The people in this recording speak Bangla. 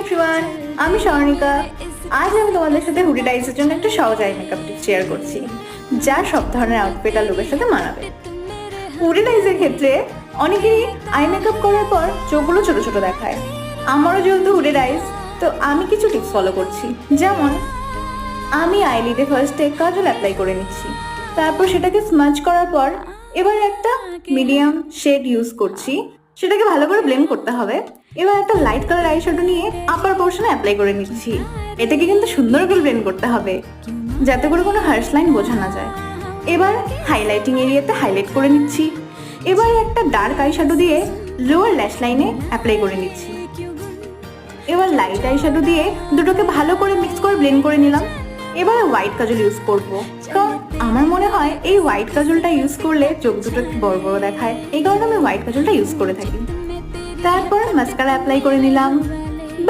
এভরিওয়ান, আমি স্বর্ণিকা। আজ আমি তোমাদের সাথে হুডি ডাইজের জন্য একটা সহজ আই মেকআপ টিপ শেয়ার করছি, যা সব ধরনের আউটফিট আর লুকের সাথে মানাবে। হুডি ডাইজের ক্ষেত্রে অনেকেরই আই মেকআপ করার পর চোখগুলো ছোট ছোট দেখায়। আমারও যেহেতু হুডি ডাইজ, তো আমি কিছু টিপস ফলো করছি। যেমন, আমি আইলিডে ফার্স্টে কাজল অ্যাপ্লাই করে নিচ্ছি, তারপর সেটাকে স্মাচ করার পর এবার একটা মিডিয়াম শেড ইউজ করছি, সেটাকে ভালো করে ব্লেন্ড করতে হবে। এবার একটা লাইট কালার আই শ্যাডো নিয়ে আপার পোর্শনে অ্যাপ্লাই করে নিচ্ছি। এটাকে কিন্তু সুন্দর করে ব্লেন্ড করতে হবে, যাতে করে কোনো হার্শ লাইন বোঝা না যায়। এবার হাইলাইটিং এরিয়াতে হাইলাইট করে নিচ্ছি। এবার একটা ডার্ক আই শ্যাডো দিয়ে লোয়ার ল্যাশ লাইনে অ্যাপ্লাই করে নিচ্ছি। এবার লাইট আই শ্যাডো দিয়ে দুটোকে ভালো করে মিক্স করে ব্লেন্ড করে নিলাম। এবার হোয়াইট কাজল ইউজ করবো, কারণ আমার মনে হয় এই হোয়াইট কাজলটা ইউজ করলে চোখ দুটো একটু বড় বড় দেখায়, এই কারণে আমি হোয়াইট কাজলটা ইউজ করে থাকি। তারপর মাস্কারা অ্যাপ্লাই করে নিলাম।